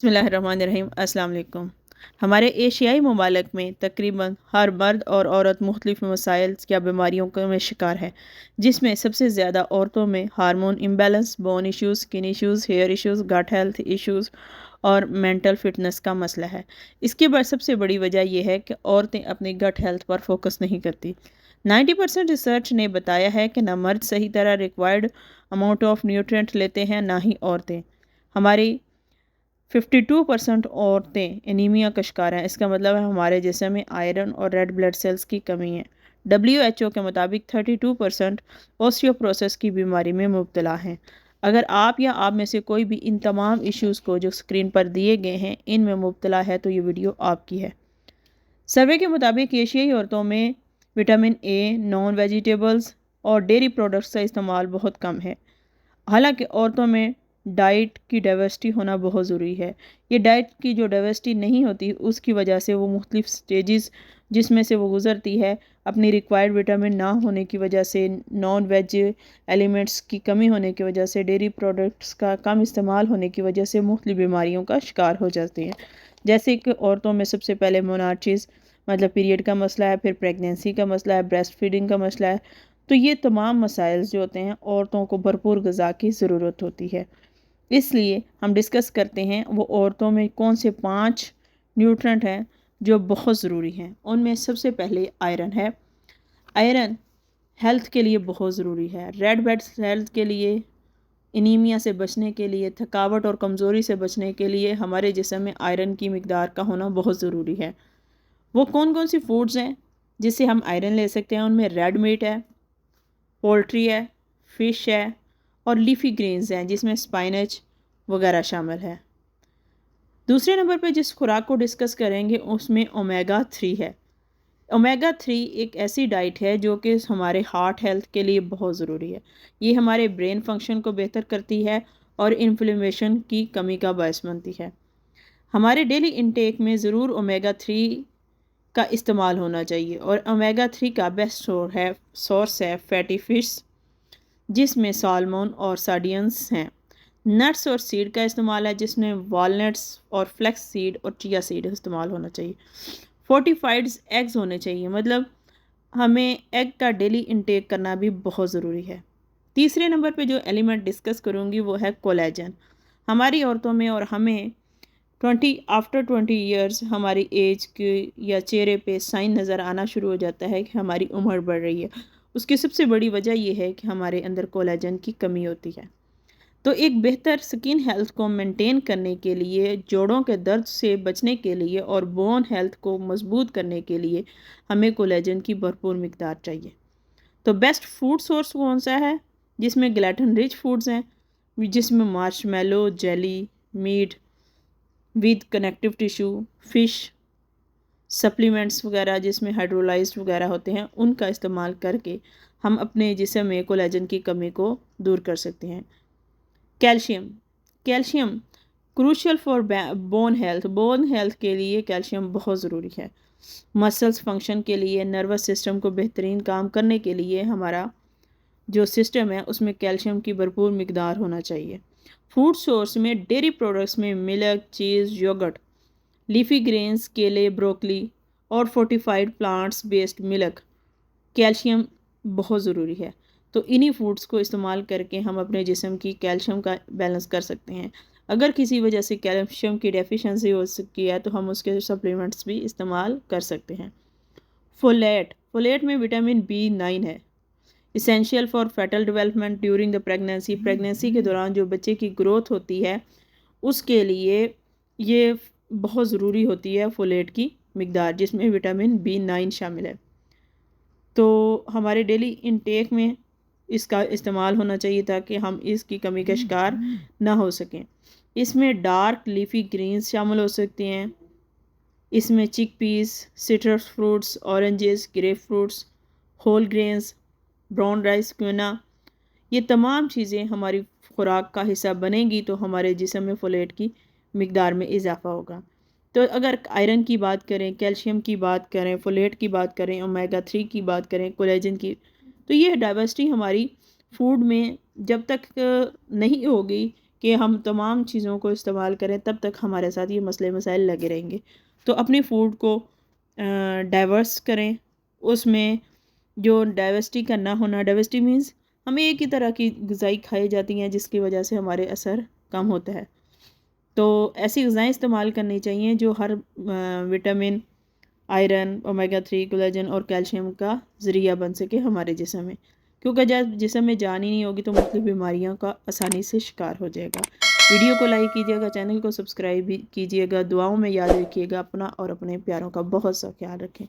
بسم اللہ الرحمن الرحیم۔ السلام علیکم۔ ہمارے ایشیائی ممالک میں تقریباً ہر مرد اور عورت مختلف مسائل یا بیماریوں میں شکار ہے، جس میں سب سے زیادہ عورتوں میں hormone imbalance, bone issues, skin issues, hair issues, gut health issues اور مینٹل فٹنس کا مسئلہ ہے۔ اس کے بعد سب سے بڑی وجہ یہ ہے کہ عورتیں اپنی گٹ ہیلتھ پر فوکس نہیں کرتی۔ 90% ریسرچ نے بتایا ہے کہ نہ مرد صحیح طرح ریکوائرڈ اماؤنٹ آف نیوٹرینٹ لیتے ہیں، نہ ہی عورتیں۔ ہماری 52% عورتیں انیمیا کا شکار ہیں۔ اس کا مطلب ہے ہمارے جسم میں آئرن اور ریڈ بلڈ سیلز کی کمی ہے۔ WHO کے مطابق 32% اوسٹیوپروسس کی بیماری میں مبتلا ہیں۔ اگر آپ یا آپ میں سے کوئی بھی ان تمام ایشوز کو جو اسکرین پر دیے گئے ہیں ان میں مبتلا ہے تو یہ ویڈیو آپ کی ہے۔ سروے کے مطابق ایشیائی عورتوں میں وٹامن اے، نان ویجیٹیبلز اور ڈیری پروڈکٹس کا استعمال بہت کم ہے۔ حالانکہ عورتوں میں ڈائٹ کی ڈائیورسٹی ہونا بہت ضروری ہے۔ یہ ڈائٹ کی جو ڈائیورسٹی نہیں ہوتی اس کی وجہ سے وہ مختلف سٹیجز جس میں سے وہ گزرتی ہے، اپنی ریکوائرڈ وٹامن نہ ہونے کی وجہ سے، نان ویج ایلیمنٹس کی کمی ہونے کی وجہ سے، ڈیری پروڈکٹس کا کم استعمال ہونے کی وجہ سے مختلف بیماریوں کا شکار ہو جاتی ہیں، جیسے کہ عورتوں میں سب سے پہلے مونارچز مطلب پیریڈ کا مسئلہ ہے، پھر پریگنینسی کا مسئلہ ہے، بریسٹ فیڈنگ کا مسئلہ ہے۔ تو یہ تمام مسائل جو ہوتے ہیں عورتوں کو بھرپور غذا کی ضرورت ہوتی ہے۔ اس لیے ہم ڈسکس کرتے ہیں وہ عورتوں میں کون سے 5 نیوٹرنٹ ہیں جو بہت ضروری ہیں۔ ان میں سب سے پہلے آئرن ہے۔ آئرن ہیلتھ کے لیے بہت ضروری ہے، ریڈ بلڈ سیلز کے لیے، انیمیا سے بچنے کے لیے، تھکاوٹ اور کمزوری سے بچنے کے لیے ہمارے جسم میں آئرن کی مقدار کا ہونا بہت ضروری ہے۔ وہ کون کون سی فوڈز ہیں جس سے ہم آئرن لے سکتے ہیں؟ ان میں ریڈ میٹ ہے، پولٹری ہے، فش ہے اور لیفی گرینز ہیں جس میں سپائنچ وغیرہ شامل ہے۔ دوسرے نمبر پہ جس خوراک کو ڈسکس کریں گے اس میں اومیگا 3 ہے۔ اومیگا 3 ایک ایسی ڈائٹ ہے جو کہ ہمارے ہارٹ ہیلتھ کے لیے بہت ضروری ہے۔ یہ ہمارے برین فنکشن کو بہتر کرتی ہے اور انفلیمیشن کی کمی کا باعث بنتی ہے۔ ہمارے ڈیلی انٹیک میں ضرور اومیگا 3 کا استعمال ہونا چاہیے، اور اومیگا 3 کا بیسٹ سورس ہے فیٹی فش جس میں سالمون اور سارڈینز ہیں۔ نٹس اور سیڈ کا استعمال ہے جس میں والنٹس اور فلیکس سیڈ اور چیا سیڈ استعمال ہونا چاہیے۔ فورٹیفائڈز ایگز ہونے چاہیے، مطلب ہمیں ایگ کا ڈیلی انٹیک کرنا بھی بہت ضروری ہے۔ تیسرے نمبر پہ جو ایلیمنٹ ڈسکس کروں گی وہ ہے کولیجن۔ ہماری عورتوں میں اور ہمیں آفٹر 20 ایئرز ہماری ایج کے یا چہرے پہ سائن نظر آنا شروع ہو جاتا ہے کہ ہماری عمر بڑھ رہی ہے۔ اس کی سب سے بڑی وجہ یہ ہے کہ ہمارے اندر کولیجن کی کمی ہوتی ہے۔ تو ایک بہتر سکن ہیلتھ کو مینٹین کرنے کے لیے، جوڑوں کے درد سے بچنے کے لیے اور بون ہیلتھ کو مضبوط کرنے کے لیے ہمیں کولیجن کی بھرپور مقدار چاہیے۔ تو بیسٹ فوڈ سورس کون سا ہے؟ جس میں گلیٹن رچ فوڈز ہیں، جس میں marshmallow, jelly, meat with connective tissue, fish, supplements وغیرہ جس میں ہائیڈرولائزڈ وغیرہ ہوتے ہیں، ان کا استعمال کر کے ہم اپنے جسم میں کولیجن کی کمی کو دور کر سکتے ہیں۔ Calcium crucial for bone health کے لیے کیلشیم بہت ضروری ہے۔ مسلز فنکشن کے لیے، نروس سسٹم کو بہترین کام کرنے کے لیے ہمارا جو سسٹم ہے اس میں کیلشیم کی بھرپور مقدار ہونا چاہیے۔ فوڈ سورس میں ڈیری پروڈکٹس میں ملک، چیز، یوگرٹ، لیفی گرینز، کیلے، بروکلی اور فورٹیفائڈ پلانٹس بیسڈ ملک، کیلشیم بہت ضروری ہے۔ تو انہی فوڈز کو استعمال کر کے ہم اپنے جسم کی کیلشیم کا بیلنس کر سکتے ہیں۔ اگر کسی وجہ سے کیلشیم کی ڈیفیشنسی ہو سکتی ہے تو ہم اس کے سپلیمنٹس بھی استعمال کر سکتے ہیں۔ فولیٹ میں وٹامن B9 ہے، essential for fatal development during the pregnancy کے دوران جو بچے کی گروتھ ہوتی ہے اس کے لیے یہ بہت ضروری ہوتی ہے فولیٹ کی مقدار، جس میں وٹامن B9 شامل ہے۔ تو ہمارے ڈیلی انٹیک میں اس کا استعمال ہونا چاہیے تاکہ ہم اس کی کمی کا شکار نہ ہو سکیں۔ اس میں ڈارک لیفی گرینز شامل ہو سکتے ہیں، اس میں chickpeas, citrus fruits, oranges, grapefruits, whole grains, brown rice, quinoa, یہ تمام چیزیں ہماری خوراک کا حصہ بنیں گی تو ہمارے جسم میں فولیٹ کی مقدار میں اضافہ ہوگا۔ تو اگر آئرن کی بات کریں، کیلشیم کی بات کریں، فولیٹ کی بات کریں، اومیگا 3 کی بات کریں، کولیجن کی، تو یہ ڈائیورسٹی ہماری فوڈ میں جب تک نہیں ہوگی کہ ہم تمام چیزوں کو استعمال کریں تب تک ہمارے ساتھ یہ مسئلے مسائل لگے رہیں گے۔ تو اپنی فوڈ کو ڈائیورس کریں، اس میں جو ڈائیورسٹی کا نہ ہونا، ڈائیورسٹی مینز ہمیں ایک ہی طرح کی غذائی کھائی جاتی ہیں جس کی وجہ سے ہمارے اثر کم ہوتا ہے۔ تو ایسی غذائیں استعمال کرنی چاہیے جو ہر وٹامن، آئرن، اومیگا 3، کولیجن اور کیلشیم کا ذریعہ بن سکے ہمارے جسم میں، کیونکہ جب جسم میں جان ہی نہیں ہوگی تو مختلف بیماریوں کا آسانی سے شکار ہو جائے گا۔ ویڈیو کو لائک کیجیے گا، چینل کو سبسکرائب بھی کیجیے گا، دعاؤں میں یاد رکھیے گا، اپنا اور اپنے پیاروں کا بہت سا خیال رکھیں۔